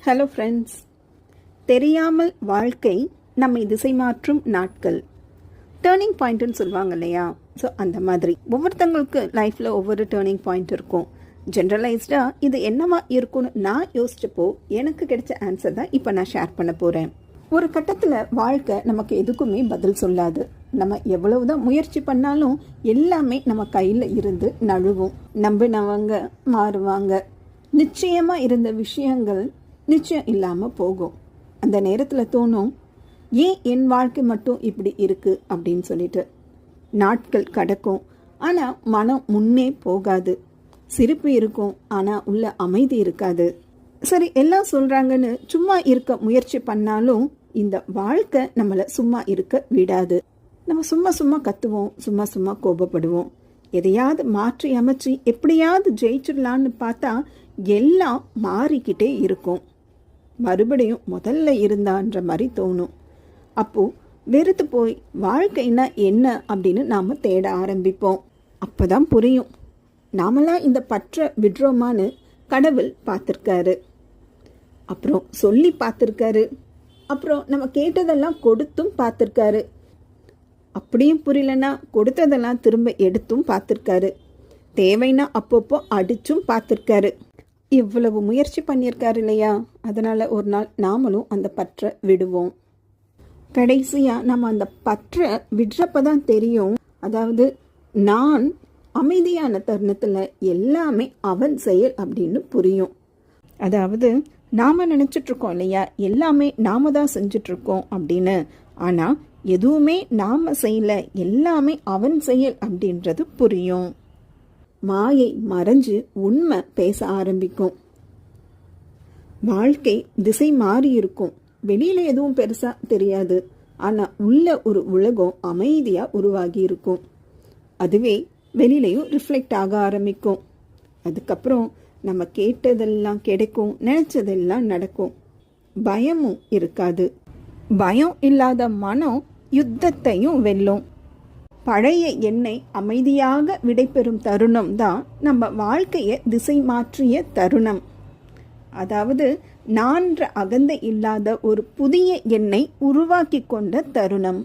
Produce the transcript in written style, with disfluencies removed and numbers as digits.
Hello friends. தெரியாமல் வாழ்க்கை நம்மை திசை மாற்றும் நாட்கள், டேர்னிங் பாயிண்ட்டுன்னு சொல்லுவாங்க இல்லையா? ஸோ அந்த மாதிரி ஒவ்வொருத்தங்களுக்கு லைஃப்பில் ஒவ்வொரு டேர்னிங் பாயிண்ட் இருக்கும். ஜென்ரலைஸ்டாக இது என்னவா இருக்கும்னு நான் யோசிச்சப்போ எனக்கு கிடைச்ச ஆன்சர் தான் இப்போ நான் ஷேர் பண்ண போகிறேன். ஒரு கட்டத்தில் வாழ்க்கை நமக்கு எதுக்குமே பதில் சொல்லாது. நம்ம எவ்வளவுதான் முயற்சி பண்ணாலும் எல்லாமே நம்ம கையில் இருந்து நழுவும். நம்பினவங்க மாறுவாங்க. நிச்சயமாக இருந்த விஷயங்கள் நிச்சயம் இல்லாமல் போகும். அந்த நேரத்தில் தோணும், ஏன் என் வாழ்க்கை மட்டும் இப்படி இருக்குது அப்படின்னு சொல்லிட்டு. நாட்கள் கடக்கும், ஆனால் மனம் முன்னே போகாது. சிரிப்பு இருக்கும், ஆனால் உள்ள அமைதி இருக்காது. சரி, எல்லாம் சொல்கிறாங்கன்னு சும்மா இருக்க முயற்சி பண்ணாலும் இந்த வாழ்க்கை நம்மளை சும்மா இருக்க விடாது. நம்ம சும்மா சும்மா கத்துவோம், சும்மா சும்மா கோபப்படுவோம். எதையாவது மாற்றி அமைச்சு எப்படியாவது ஜெயிச்சிடலான்னு பார்த்தா எல்லாம் மாறிக்கிட்டே இருக்கும். மறுபடியும் முதல்ல இருந்தான்ற மாதிரி தோணும். அப்போது வெறுத்து போய் வாழ்க்கைன்னா என்ன அப்படின்னு நாம் தேட ஆரம்பிப்போம். அப்போ தான் புரியும், நாமெல்லாம் இந்த பற்றை விடுறோமான்னு கடவுள் பார்த்துருக்காரு, அப்புறம் சொல்லி பார்த்துருக்காரு, அப்புறம் நம்ம கேட்டதெல்லாம் கொடுத்தும் பார்த்துருக்காரு. அப்படியும் புரியலன்னா கொடுத்ததெல்லாம் திரும்ப எடுத்தும் பார்த்துருக்காரு. தேவைன்னா அப்பப்போ அடிச்சும் பார்த்துருக்காரு. இவ்வளவு முயற்சி பண்ணியிருக்காரு இல்லையா? அதனால் ஒரு நாள் நாமளும் அந்த பற்றை விடுவோம். கடைசியாக நம்ம அந்த பற்றை விடுறப்ப தான் தெரியும், அதாவது நான் அமைதியான தருணத்தில் எல்லாமே அவன் செயல் அப்படின்னு புரியும். அதாவது நாம் நினச்சிட்ருக்கோம் இல்லையா, எல்லாமே நாம தான் செஞ்சிட்ருக்கோம் அப்படின்னு. ஆனால் எதுவுமே நாம் செய்யல, எல்லாமே அவன் செயல் அப்படின்றது புரியும். மாயை மறைஞ்சு உண்மை பேச ஆரம்பிக்கும். வாழ்க்கை திசை மாறி இருக்கும். வெளியில எதுவும் பெருசா தெரியாது, ஆனா உள்ள ஒரு உலகம் அமைதியா உருவாகி இருக்கும். அதுவே வெளியிலையும் ரிஃப்ளெக்ட் ஆக ஆரம்பிக்கும். அதுக்கப்புறம் நம்ம கேட்டதெல்லாம் கிடைக்கும், நினைச்சதெல்லாம் நடக்கும். பயமும் இருக்காது. பயம் இல்லாத மனம் யுத்தத்தையும் வெல்லும். பழைய எண்ணெய் அமைதியாக விடைபெறும் தருணம் தான் நம்ம வாழ்க்கையை திசை மாற்றிய தருணம். அதாவது நான்ற அகந்தை இல்லாத ஒரு புதிய எண்ணெய் உருவாக்கி கொண்ட தருணம்.